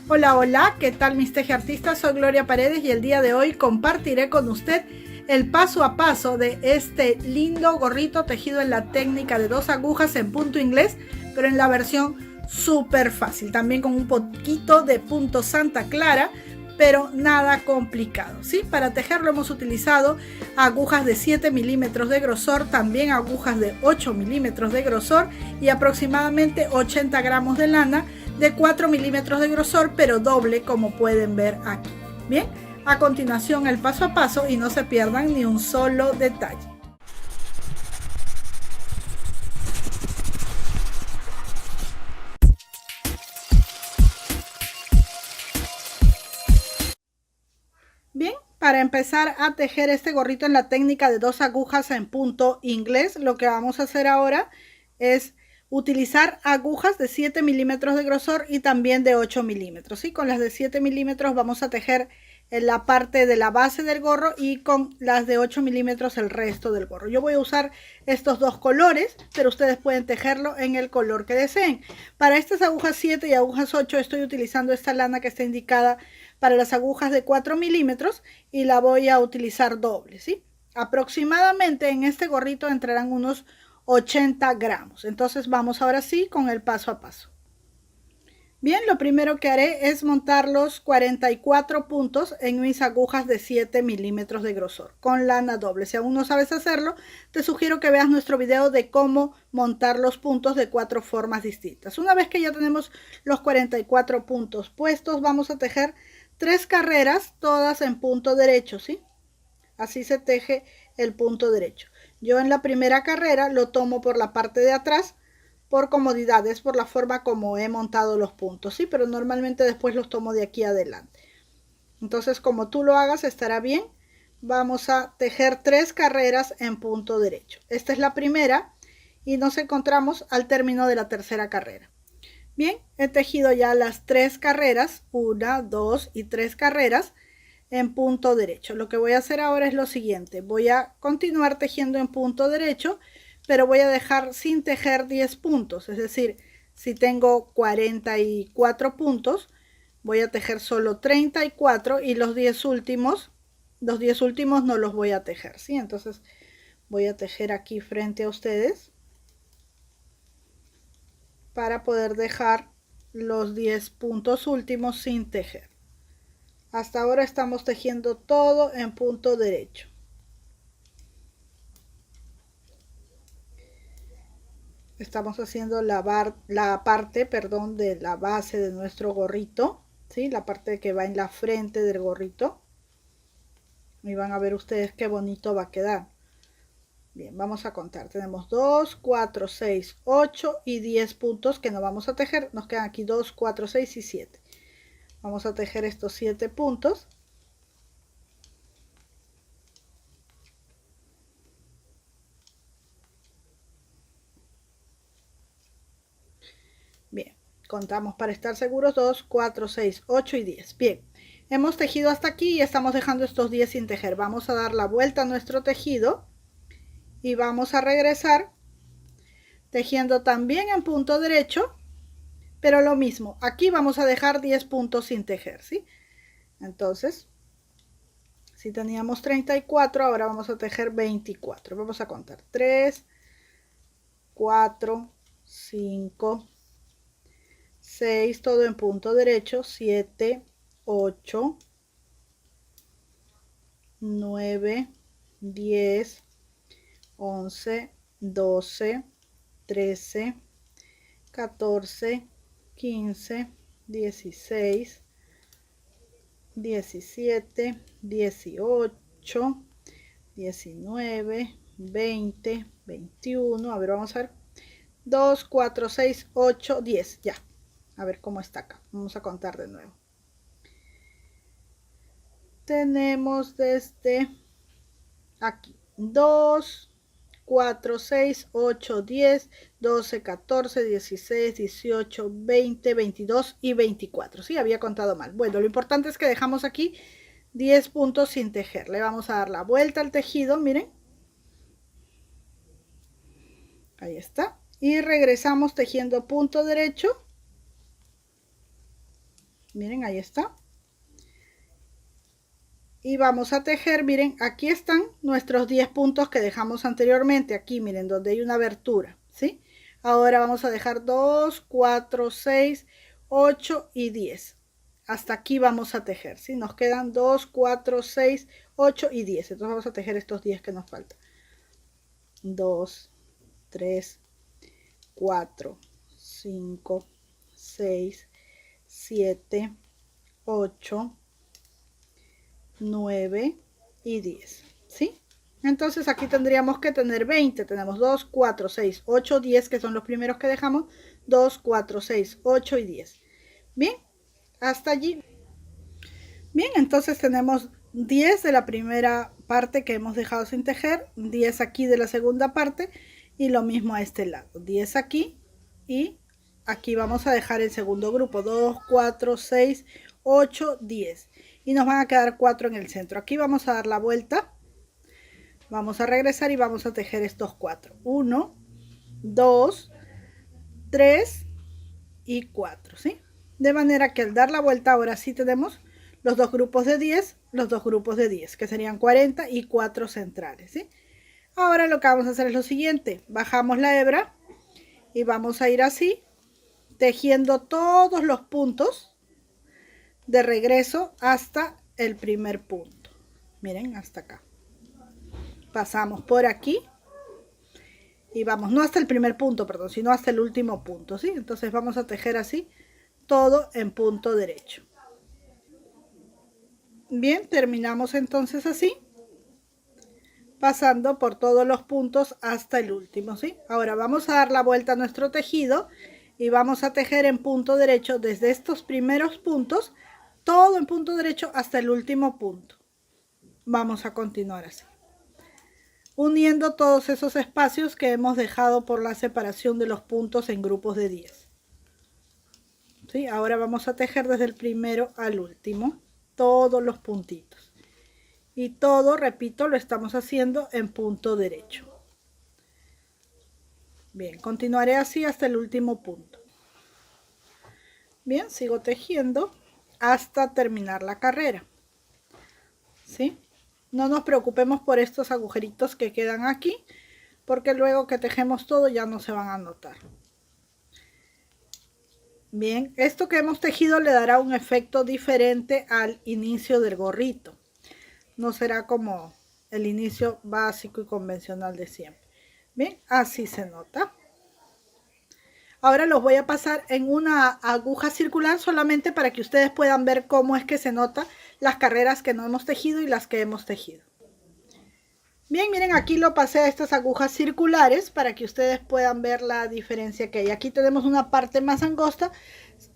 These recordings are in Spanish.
Hola, hola, ¿qué tal mis tejiartistas? Soy Gloria Paredes y el día de hoy compartiré con usted el paso a paso de este lindo gorrito tejido en la técnica de 2 agujas en punto inglés, pero en la versión súper fácil, también con un poquito de punto Santa Clara, pero nada complicado, ¿sí? Para tejerlo hemos utilizado agujas de 7 milímetros de grosor, también agujas de 8 milímetros de grosor y aproximadamente 80 gramos de lana de 4 milímetros de grosor, pero doble, como pueden ver aquí. Bien, a continuación el paso a paso y no se pierdan ni un solo detalle. Bien, para empezar a tejer este gorrito en la técnica de 2 agujas en punto inglés, lo que vamos a hacer ahora es utilizar agujas de 7 milímetros de grosor y también de 8 milímetros. ¿Sí? Con las de 7 milímetros vamos a tejer en la parte de la base del gorro y con las de 8 milímetros el resto del gorro. Yo voy a usar estos dos colores, pero ustedes pueden tejerlo en el color que deseen. Para estas agujas 7 y agujas 8 estoy utilizando esta lana que está indicada para las agujas de 4 milímetros y la voy a utilizar doble, ¿sí? Aproximadamente en este gorrito entrarán unos 80 gramos. Entonces vamos ahora sí con el paso a paso. Bien, lo primero que haré es montar los 44 puntos en mis agujas de 7 milímetros de grosor con lana doble. Si aún no sabes hacerlo, te sugiero que veas nuestro video de cómo montar los puntos de 4 formas distintas. Una vez que ya tenemos los 44 puntos puestos, vamos a tejer 3 carreras, todas en punto derecho, ¿sí? Así se teje el punto derecho. Yo en la primera carrera lo tomo por la parte de atrás, por comodidad, es por la forma como he montado los puntos, ¿sí? Pero normalmente después los tomo de aquí adelante. Entonces, como tú lo hagas, estará bien. Vamos a tejer 3 carreras en punto derecho. Esta es la primera y nos encontramos al término de la tercera carrera. Bien, he tejido ya las 3 carreras, 1, 2 y 3 carreras en punto derecho. Lo que voy a hacer ahora es lo siguiente. Voy a continuar tejiendo en punto derecho, pero voy a dejar sin tejer 10 puntos. Es decir, si tengo 44 puntos, voy a tejer solo 34 y los 10 últimos no los voy a tejer, ¿sí? Entonces voy a tejer aquí frente a ustedes para poder dejar los 10 puntos últimos sin tejer. Hasta ahora estamos tejiendo todo en punto derecho. Estamos haciendo la parte, perdón, de la base de nuestro gorrito, ¿sí? La parte que va en la frente del gorrito. Y van a ver ustedes qué bonito va a quedar. Bien, vamos a contar. Tenemos 2, 4, 6, 8 y 10 puntos que no vamos a tejer. Nos quedan aquí 2, 4, 6 y 7. Vamos a tejer estos 7 puntos. Bien, contamos para estar seguros 2, 4, 6, 8 y 10. Bien, hemos tejido hasta aquí y estamos dejando estos 10 sin tejer. Vamos a dar la vuelta a nuestro tejido y vamos a regresar tejiendo también en punto derecho, pero lo mismo. Aquí vamos a dejar 10 puntos sin tejer, ¿sí? Entonces, si teníamos 34, ahora vamos a tejer 24. Vamos a contar 3, 4, 5, 6, todo en punto derecho, 7, 8, 9, 10, 11, 12, 13, 14, 15, 16, 17, 18, 19, 20, 21. A ver, vamos a ver. 2, 4, 6, 8, 10. Ya. A ver cómo está acá. Vamos a contar de nuevo. Tenemos desde aquí 2, 4, 6, 8, 10, 12, 14, 16, 18, 20, 22 y 24. Sí, había contado mal. Bueno, lo importante es que dejamos aquí 10 puntos sin tejer. Le vamos a dar la vuelta al tejido, miren. Ahí está. Y regresamos tejiendo punto derecho. Miren, ahí está. Y vamos a tejer, miren, aquí están nuestros 10 puntos que dejamos anteriormente, aquí miren, donde hay una abertura, ¿sí? Ahora vamos a dejar 2, 4, 6, 8 y 10. Hasta aquí vamos a tejer, ¿sí? Nos quedan 2, 4, 6, 8 y 10. Entonces vamos a tejer estos 10 que nos faltan. 2, 3, 4, 5, 6, 7, 8, 9 y 10, ¿sí? Entonces aquí tendríamos que tener 20. Tenemos 2, 4, 6, 8, 10, que son los primeros que dejamos. 2, 4, 6, 8 y 10. Bien, hasta allí. Bien, entonces tenemos 10 de la primera parte que hemos dejado sin tejer, 10 aquí de la segunda parte y lo mismo a este lado. 10 aquí y aquí vamos a dejar el segundo grupo. 2, 4, 6, 8, 10. Y nos van a quedar 4 en el centro. Aquí vamos a dar la vuelta. Vamos a regresar y vamos a tejer estos 4. 1, 2, 3 y 4, ¿sí? De manera que al dar la vuelta ahora sí tenemos los dos grupos de 10, los dos grupos de 10, que serían 40 y 4 centrales, ¿sí? Ahora lo que vamos a hacer es lo siguiente. Bajamos la hebra y vamos a ir así, tejiendo todos los puntos de regreso hasta el primer punto. Miren, hasta acá. Pasamos por aquí y vamos, no hasta el primer punto, perdón, sino hasta el último punto, ¿sí? Entonces vamos a tejer así todo en punto derecho. Bien, terminamos entonces así, pasando por todos los puntos hasta el último, ¿sí? Ahora vamos a dar la vuelta a nuestro tejido y vamos a tejer en punto derecho desde estos primeros puntos, todo en punto derecho hasta el último punto. Vamos a continuar así, uniendo todos esos espacios que hemos dejado por la separación de los puntos en grupos de 10. ¿Sí? Ahora vamos a tejer desde el primero al último, todos los puntitos. Y todo, repito, lo estamos haciendo en punto derecho. Bien, continuaré así hasta el último punto. Bien, sigo tejiendo hasta terminar la carrera. ¿Sí? No nos preocupemos por estos agujeritos que quedan aquí, porque luego que tejemos todo ya no se van a notar. Bien, esto que hemos tejido le dará un efecto diferente al inicio del gorrito. No será como el inicio básico y convencional de siempre. Bien, así se nota. Ahora los voy a pasar en una aguja circular solamente para que ustedes puedan ver cómo es que se nota las carreras que no hemos tejido y las que hemos tejido. Bien, miren, aquí lo pasé a estas agujas circulares para que ustedes puedan ver la diferencia que hay. Aquí tenemos una parte más angosta,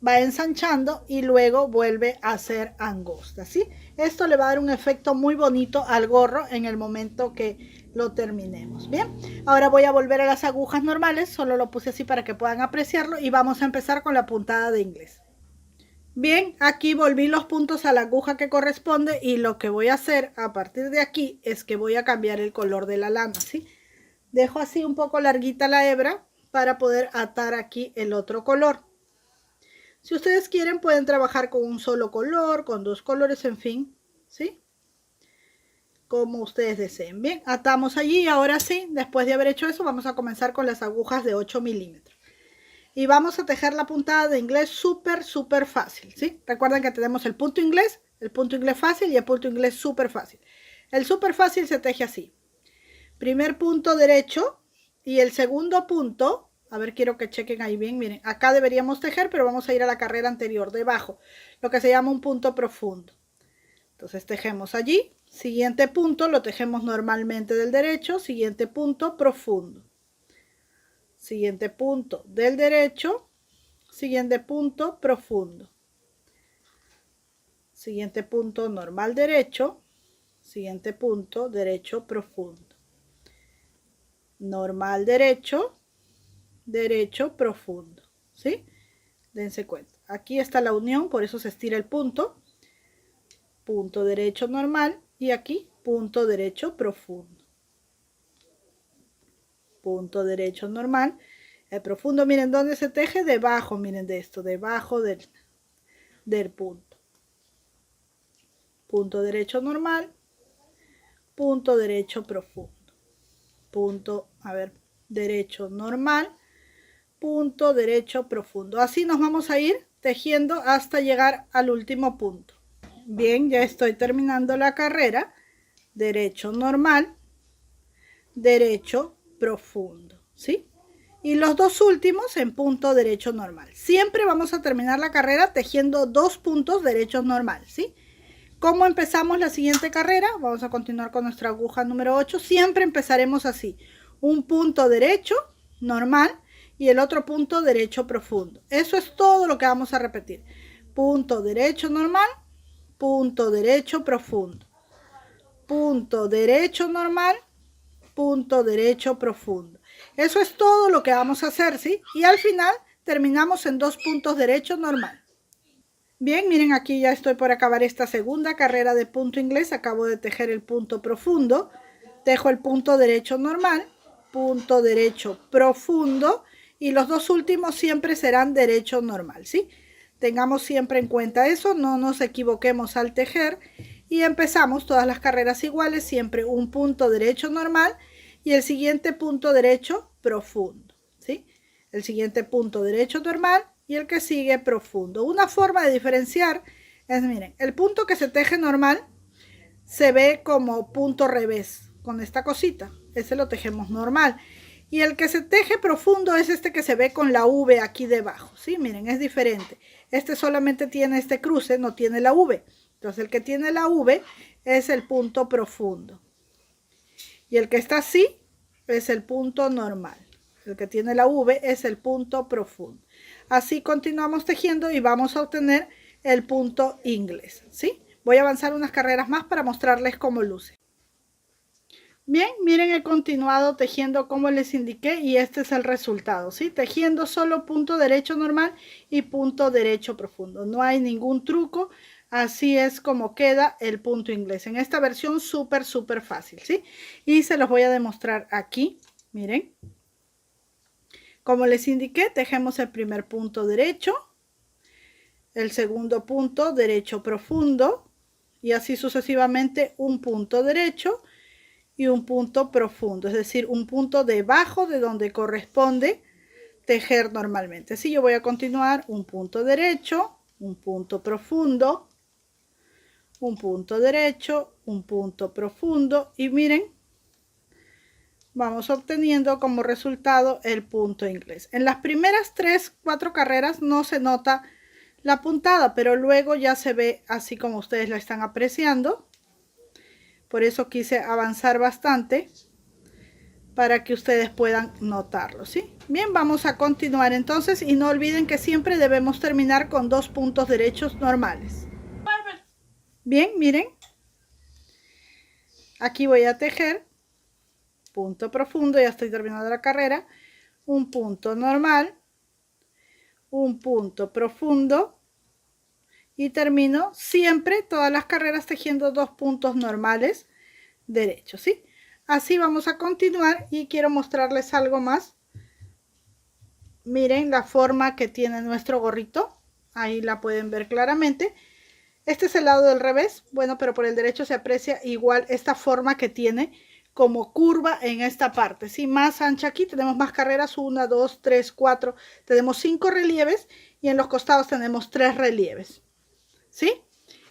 va ensanchando y luego vuelve a ser angosta, ¿sí? Esto le va a dar un efecto muy bonito al gorro en el momento que lo terminemos. Bien, ahora voy a volver a las agujas normales, solo lo puse así para que puedan apreciarlo y vamos a empezar con la puntada de inglés. Bien, aquí volví los puntos a la aguja que corresponde y lo que voy a hacer a partir de aquí es que voy a cambiar el color de la lana, ¿sí? Dejo así un poco larguita la hebra para poder atar aquí el otro color. Si ustedes quieren pueden trabajar con un solo color, con dos colores, en fin, ¿sí? Como ustedes deseen. Bien, atamos allí y ahora sí, después de haber hecho eso, vamos a comenzar con las agujas de 8 milímetros. Y vamos a tejer la puntada de inglés súper fácil, ¿sí? Recuerden que tenemos el punto inglés fácil y el punto inglés súper fácil. El súper fácil se teje así. Primer punto derecho y el segundo punto, a ver, quiero que chequen ahí bien, miren, acá deberíamos tejer, pero vamos a ir a la carrera anterior, debajo, lo que se llama un punto profundo. Entonces tejemos allí, siguiente punto, lo tejemos normalmente del derecho, siguiente punto profundo. Siguiente punto del derecho, siguiente punto profundo, siguiente punto normal derecho, siguiente punto derecho profundo, normal derecho, derecho profundo, ¿sí? Dense cuenta, aquí está la unión, por eso se estira el punto, punto derecho normal y aquí punto derecho profundo, punto derecho normal. El profundo, miren dónde se teje, debajo, miren de esto, debajo del del punto. Punto derecho normal, punto derecho profundo. Punto, derecho normal, punto derecho profundo. Así nos vamos a ir tejiendo hasta llegar al último punto. Bien, ya estoy terminando la carrera. Derecho normal, derecho profundo, ¿sí? Y los dos últimos en punto derecho normal. Siempre vamos a terminar la carrera tejiendo 2 puntos derechos normal, ¿sí? ¿Cómo empezamos la siguiente carrera? Vamos a continuar con nuestra aguja número 8. Siempre empezaremos así. Un punto derecho normal y el otro punto derecho profundo. Eso es todo lo que vamos a repetir. Punto derecho normal, punto derecho profundo. Punto derecho normal, punto derecho profundo. Eso es todo lo que vamos a hacer, ¿sí? Y al final terminamos en 2 puntos derechos normal. Bien, miren, aquí ya estoy por acabar esta segunda carrera de punto inglés. Acabo de tejer el punto profundo. Tejo el punto derecho normal, punto derecho profundo y los dos últimos siempre serán derecho normal, ¿sí? Tengamos siempre en cuenta eso, no nos equivoquemos al tejer y empezamos todas las carreras iguales, siempre un punto derecho normal y el siguiente punto derecho profundo, ¿sí? El siguiente punto derecho normal y el que sigue profundo. Una forma de diferenciar es, miren, el punto que se teje normal se ve como punto revés con esta cosita, ese lo tejemos normal. Y el que se teje profundo es este que se ve con la V aquí debajo, ¿sí? Miren, es diferente. Este solamente tiene este cruce, no tiene la V. Entonces el que tiene la V es el punto profundo. Y el que está así es el punto normal. El que tiene la V es el punto profundo. Así continuamos tejiendo y vamos a obtener el punto inglés, ¿sí? Voy a avanzar unas carreras más para mostrarles cómo luce. Bien, miren, he continuado tejiendo como les indiqué y este es el resultado, ¿sí? Tejiendo solo punto derecho normal y punto derecho profundo. No hay ningún truco, así es como queda el punto inglés. En esta versión súper fácil, ¿sí? Y se los voy a demostrar aquí, miren. Como les indiqué, tejemos el primer punto derecho, el segundo punto derecho profundo y así sucesivamente un punto derecho y un punto profundo, es decir, un punto debajo de donde corresponde tejer normalmente. Así yo voy a continuar un punto derecho, un punto profundo, un punto derecho, un punto profundo y miren, vamos obteniendo como resultado el punto inglés. En las primeras 3-4 carreras no se nota la puntada, pero luego ya se ve así como ustedes la están apreciando. Por eso quise avanzar bastante para que ustedes puedan notarlo, ¿sí? Bien, vamos a continuar entonces y no olviden que siempre debemos terminar con 2 puntos derechos normales. Bien, miren. Aquí voy a tejer punto profundo, ya estoy terminando la carrera, un punto normal, un punto profundo y termino siempre todas las carreras tejiendo 2 puntos normales derechos, ¿sí? Así vamos a continuar y quiero mostrarles algo más. Miren la forma que tiene nuestro gorrito, ahí la pueden ver claramente. Este es el lado del revés, bueno, pero por el derecho se aprecia igual esta forma que tiene como curva en esta parte, ¿sí? Más ancha aquí, tenemos más carreras, 1, 2, 3, 4, tenemos 5 relieves y en los costados tenemos 3 relieves, ¿sí?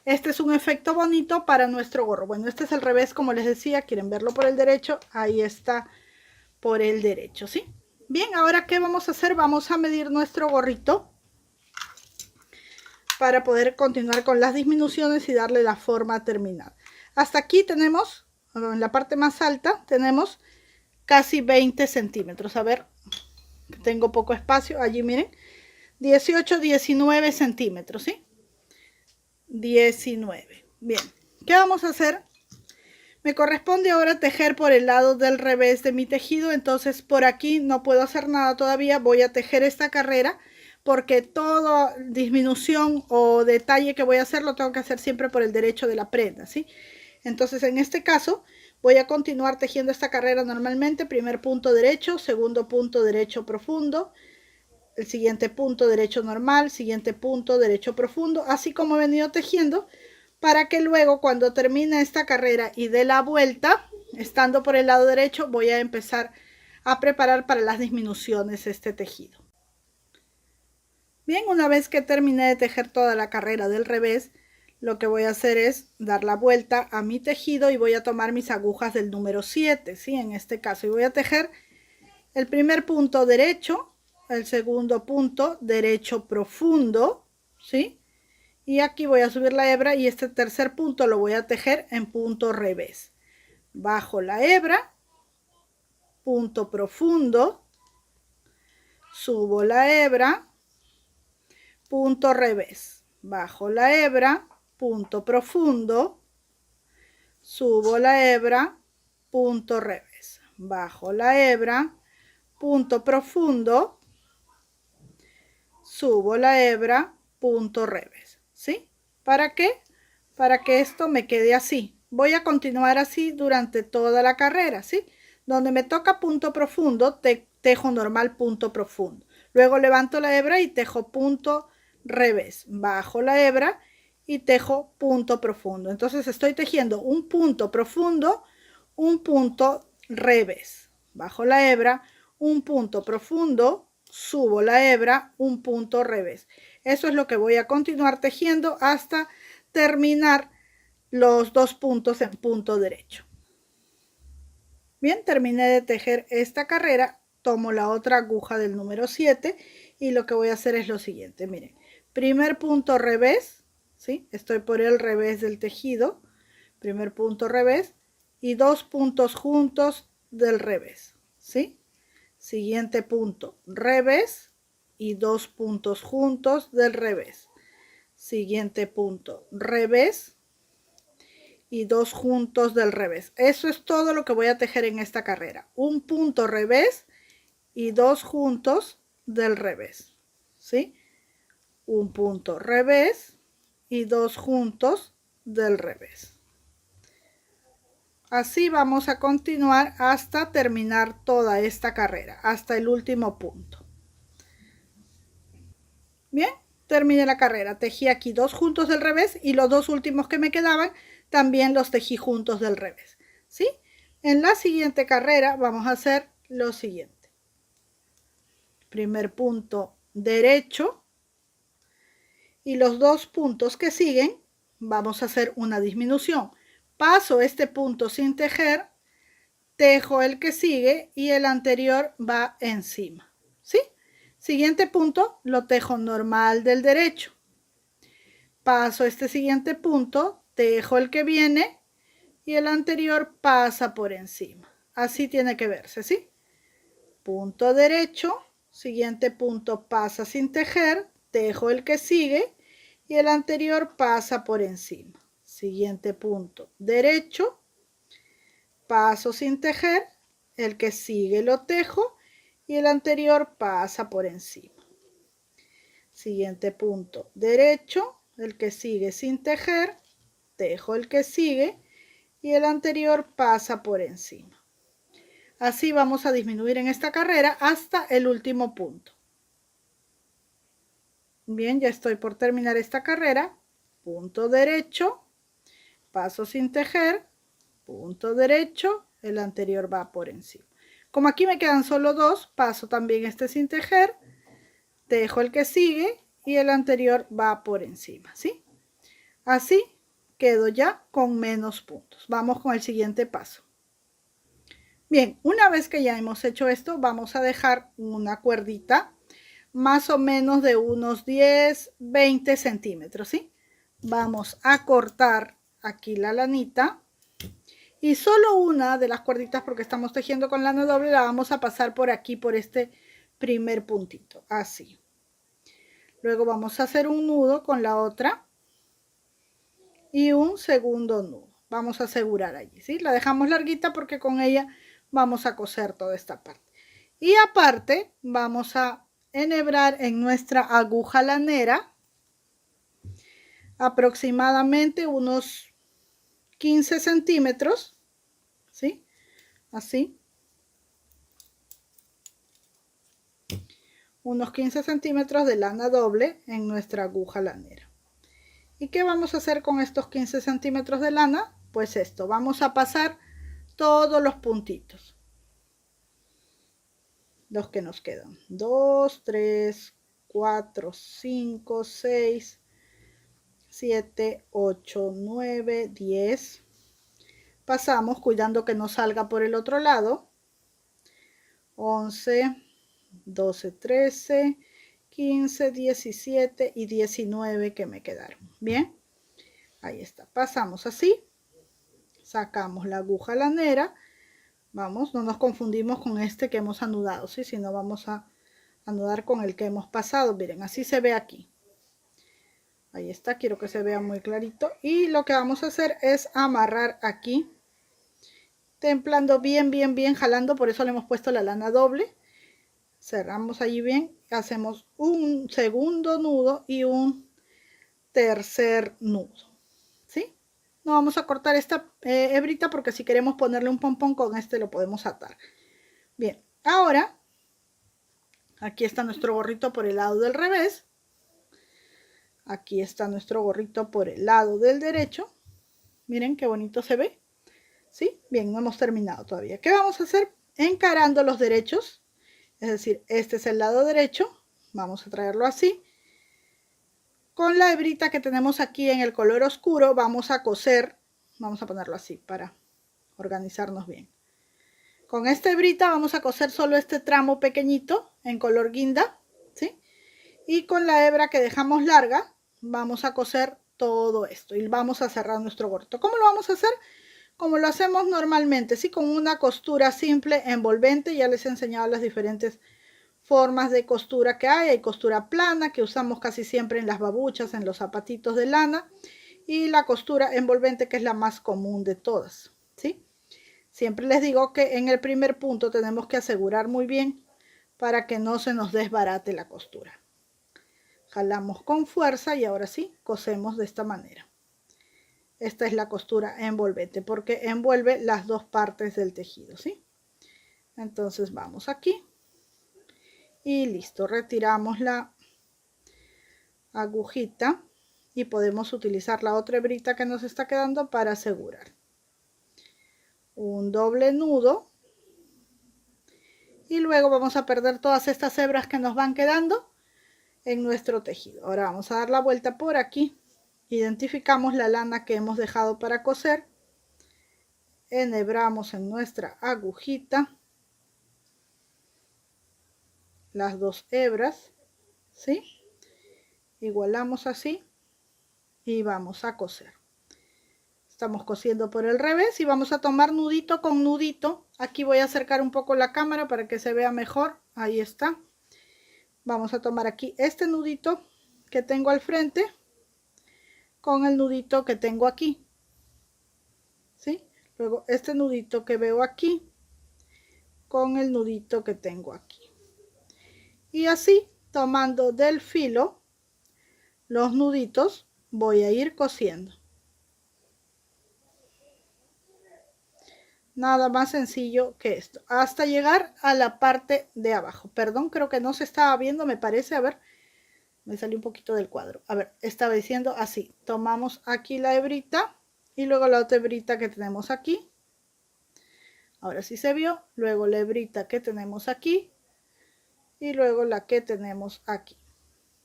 Este es un efecto bonito para nuestro gorro. Bueno, este es el revés, como les decía, quieren verlo por el derecho, ahí está por el derecho, ¿sí? Bien, ahora ¿qué vamos a hacer? Vamos a medir nuestro gorrito para poder continuar con las disminuciones y darle la forma terminada. Hasta aquí tenemos, en la parte más alta, tenemos casi 20 centímetros. A ver, tengo poco espacio, allí miren, 18, 19 centímetros, ¿sí? 19. Bien, ¿qué vamos a hacer? Me corresponde ahora tejer por el lado del revés de mi tejido, entonces por aquí no puedo hacer nada todavía, voy a tejer esta carrera porque toda disminución o detalle que voy a hacer lo tengo que hacer siempre por el derecho de la prenda, ¿sí? Entonces en este caso voy a continuar tejiendo esta carrera normalmente, primer punto derecho, segundo punto derecho profundo, el siguiente punto derecho normal, siguiente punto derecho profundo, así como he venido tejiendo, para que luego cuando termine esta carrera y dé la vuelta, estando por el lado derecho, voy a empezar a preparar para las disminuciones este tejido. Bien, una vez que terminé de tejer toda la carrera del revés, lo que voy a hacer es dar la vuelta a mi tejido y voy a tomar mis agujas del número 7, ¿sí? En este caso, y voy a tejer el primer punto derecho, el segundo punto derecho profundo, ¿sí? Y aquí voy a subir la hebra y este tercer punto lo voy a tejer en punto revés. Bajo la hebra, punto profundo, subo la hebra, punto revés. Bajo la hebra, punto profundo, subo la hebra, punto revés. Bajo la hebra, punto profundo, subo la hebra, punto revés, ¿sí? ¿Para qué? Para que esto me quede así. Voy a continuar así durante toda la carrera, ¿sí? Donde me toca punto profundo, tejo normal punto profundo. Luego levanto la hebra y tejo punto revés. Bajo la hebra y tejo punto profundo. Entonces estoy tejiendo un punto profundo, un punto revés. Bajo la hebra, un punto profundo, subo la hebra, un punto revés. Eso es lo que voy a continuar tejiendo hasta terminar los dos puntos en punto derecho. Bien, terminé de tejer esta carrera, tomo la otra aguja del número 7 y lo que voy a hacer es lo siguiente, miren, primer punto revés, ¿sí? Estoy por el revés del tejido, primer punto revés y dos puntos juntos del revés, ¿sí? Siguiente punto revés y dos puntos juntos del revés. Siguiente punto revés y dos juntos del revés. Eso es todo lo que voy a tejer en esta carrera. Un punto revés y dos juntos del revés, ¿sí? Un punto revés y dos juntos del revés. Así vamos a continuar hasta terminar toda esta carrera, hasta el último punto. Bien, terminé la carrera. Tejí aquí dos juntos del revés y los dos últimos que me quedaban también los tejí juntos del revés, ¿sí? En la siguiente carrera vamos a hacer lo siguiente. Primer punto derecho y los dos puntos que siguen vamos a hacer una disminución. Paso este punto sin tejer, tejo el que sigue y el anterior va encima, ¿sí? Siguiente punto, lo tejo normal del derecho. Paso este siguiente punto, tejo el que viene y el anterior pasa por encima. Así tiene que verse, ¿sí? Punto derecho, siguiente punto pasa sin tejer, tejo el que sigue y el anterior pasa por encima. Siguiente punto derecho, paso sin tejer, el que sigue lo tejo y el anterior pasa por encima. Siguiente punto derecho, el que sigue sin tejer, tejo el que sigue y el anterior pasa por encima. Así vamos a disminuir en esta carrera hasta el último punto. Bien, ya estoy por terminar esta carrera. Punto derecho, paso sin tejer, punto derecho, el anterior va por encima. Como aquí me quedan solo dos, paso también este sin tejer, tejo el que sigue y el anterior va por encima, ¿sí? Así quedo ya con menos puntos. Vamos con el siguiente paso. Bien, una vez que ya hemos hecho esto, vamos a dejar una cuerdita más o menos de unos 10-20 centímetros, ¿sí? Vamos a cortar aquí la lanita y solo una de las cuerditas, porque estamos tejiendo con lana doble, la vamos a pasar por aquí, por este primer puntito, así. Luego vamos a hacer un nudo con la otra y un segundo nudo. Vamos a asegurar allí, ¿sí? La dejamos larguita porque con ella vamos a coser toda esta parte. Y aparte vamos a enhebrar en nuestra aguja lanera aproximadamente unos 15 centímetros, ¿sí? Así. unos 15 centímetros de lana doble en nuestra aguja lanera. ¿Y qué vamos a hacer con estos 15 centímetros de lana? Pues esto, vamos a pasar todos los puntitos, los que nos quedan, 2, 3, 4, 5, 6, 7, 8, 9, 10. Pasamos cuidando que no salga por el otro lado. 11, 12, 13, 15, 17 y 19 que me quedaron. Bien, ahí está. Pasamos así. Sacamos la aguja lanera. Vamos, no nos confundimos con este que hemos anudado, ¿sí? Si no, vamos a anudar con el que hemos pasado. Miren, así se ve aquí. Ahí está, quiero que se vea muy clarito. Y lo que vamos a hacer es amarrar aquí, templando bien, bien, bien, jalando. Por eso le hemos puesto la lana doble. Cerramos allí bien, hacemos un segundo nudo y un tercer nudo, ¿sí? No vamos a cortar esta hebrita porque si queremos ponerle un pompón con este lo podemos atar. Bien, ahora aquí está nuestro gorrito por el lado del revés. Aquí está nuestro gorrito por el lado del derecho. Miren qué bonito se ve, ¿sí? Bien, no hemos terminado todavía. ¿Qué vamos a hacer? Encarando los derechos. Es decir, este es el lado derecho, vamos a traerlo así. Con la hebrita que tenemos aquí en el color oscuro vamos a coser, vamos a ponerlo así para organizarnos bien. Con esta hebrita vamos a coser solo este tramo pequeñito en color guinda, ¿sí? Y con la hebra que dejamos larga vamos a coser todo esto y vamos a cerrar nuestro gorrito. ¿Cómo lo vamos a hacer? Como lo hacemos normalmente, ¿sí? Con una costura simple envolvente. Ya les he enseñado las diferentes formas de costura que hay costura plana que usamos casi siempre en las babuchas, en los zapatitos de lana, y la costura envolvente, que es la más común de todas, ¿sí? Siempre les digo que en el primer punto tenemos que asegurar muy bien para que no se nos desbarate la costura. Jalamos con fuerza y ahora sí cosemos de esta manera. Esta es la costura envolvente porque envuelve las dos partes del tejido, ¿sí? Entonces vamos aquí y listo, retiramos la agujita y podemos utilizar la otra hebrita que nos está quedando para asegurar. Un doble nudo y luego vamos a perder todas estas hebras que nos van quedando en nuestro tejido. Ahora vamos a dar la vuelta por aquí. Identificamos la lana que hemos dejado para coser, enhebramos en nuestra agujita las dos hebras, ¿sí? Igualamos así y vamos a coser. Estamos cosiendo por el revés y vamos a tomar nudito con nudito. Aquí voy a acercar un poco la cámara para que se vea mejor. Ahí está. Vamos a tomar aquí este nudito que tengo al frente con el nudito que tengo aquí, ¿sí? Luego este nudito que veo aquí con el nudito que tengo aquí. Y así, tomando del filo los nuditos, voy a ir cosiendo. Nada más sencillo que esto, hasta llegar a la parte de abajo. Perdón, creo que no se estaba viendo, me parece. A ver, me salió un poquito del cuadro. A ver, estaba diciendo así. Tomamos aquí la hebrita y luego la otra hebrita que tenemos aquí. Ahora sí se vio. Luego la hebrita que tenemos aquí y luego la que tenemos aquí,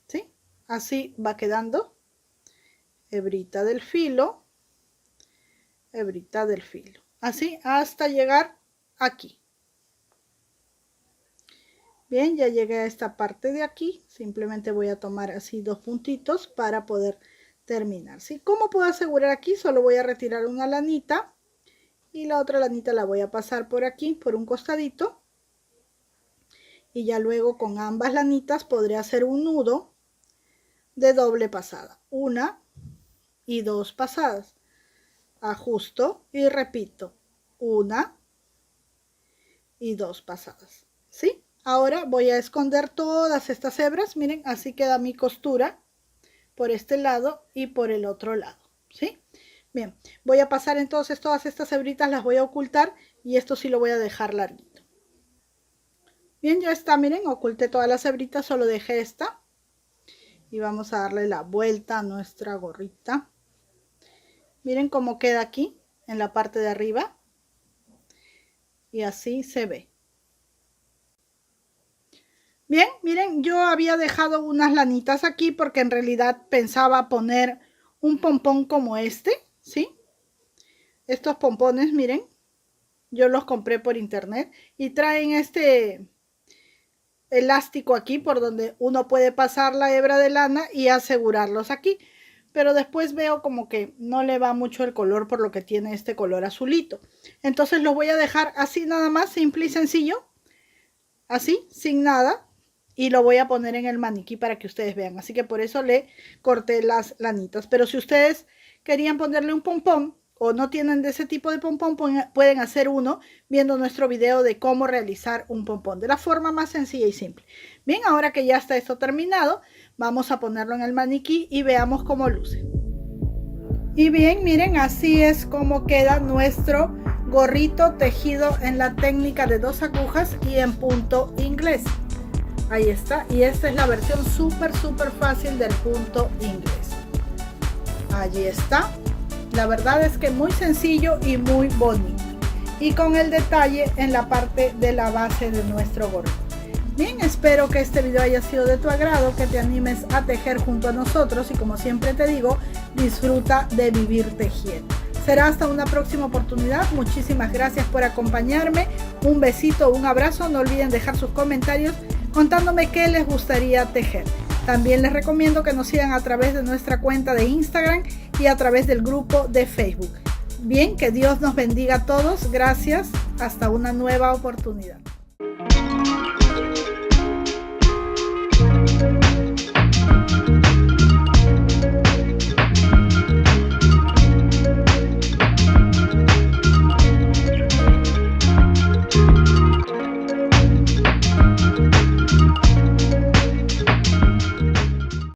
¿sí? Así va quedando. Hebrita del filo, hebrita del filo. Así hasta llegar aquí. Bien, ya llegué a esta parte de aquí. Simplemente voy a tomar así dos puntitos para poder terminar, ¿sí? ¿Cómo puedo asegurar aquí? Solo voy a retirar una lanita y la otra lanita la voy a pasar por aquí, por un costadito. Y ya luego con ambas lanitas podré hacer un nudo de doble pasada. Una y dos pasadas. Ajusto y repito. Una y dos pasadas, ¿sí? Ahora voy a esconder todas estas hebras. Miren, así queda mi costura por este lado y por el otro lado, ¿sí? Bien, voy a pasar entonces todas estas hebritas, las voy a ocultar y esto sí lo voy a dejar larguito. Bien, ya está, miren, oculté todas las hebritas, solo dejé esta. Y vamos a darle la vuelta a nuestra gorrita. Miren cómo queda aquí, en la parte de arriba. Y así se ve. Bien, miren, yo había dejado unas lanitas aquí porque en realidad pensaba poner un pompón como este, ¿sí? Estos pompones, miren, yo los compré por internet y traen este elástico aquí por donde uno puede pasar la hebra de lana y asegurarlos aquí. Pero después veo como que no le va mucho el color por lo que tiene este color azulito. Entonces lo voy a dejar así nada más, simple y sencillo. Así, sin nada. Y lo voy a poner en el maniquí para que ustedes vean. Así que por eso le corté las lanitas. Pero si ustedes querían ponerle un pompón o no tienen de ese tipo de pompón, pueden hacer uno viendo nuestro video de cómo realizar un pompón de la forma más sencilla y simple. Bien, ahora que ya está esto terminado, vamos a ponerlo en el maniquí y veamos cómo luce. Y bien, miren, así es como queda nuestro gorrito tejido en la técnica de 2 agujas y en punto inglés. Ahí está, y esta es la versión súper fácil del punto inglés. Allí está. La verdad es que muy sencillo y muy bonito. Y con el detalle en la parte de la base de nuestro gorro. Bien, espero que este video haya sido de tu agrado, que te animes a tejer junto a nosotros y como siempre te digo, disfruta de vivir tejiendo. Será hasta una próxima oportunidad. Muchísimas gracias por acompañarme. Un besito, un abrazo. No olviden dejar sus comentarios contándome qué les gustaría tejer. También les recomiendo que nos sigan a través de nuestra cuenta de Instagram y a través del grupo de Facebook. Bien, que Dios nos bendiga a todos. Gracias. Hasta una nueva oportunidad.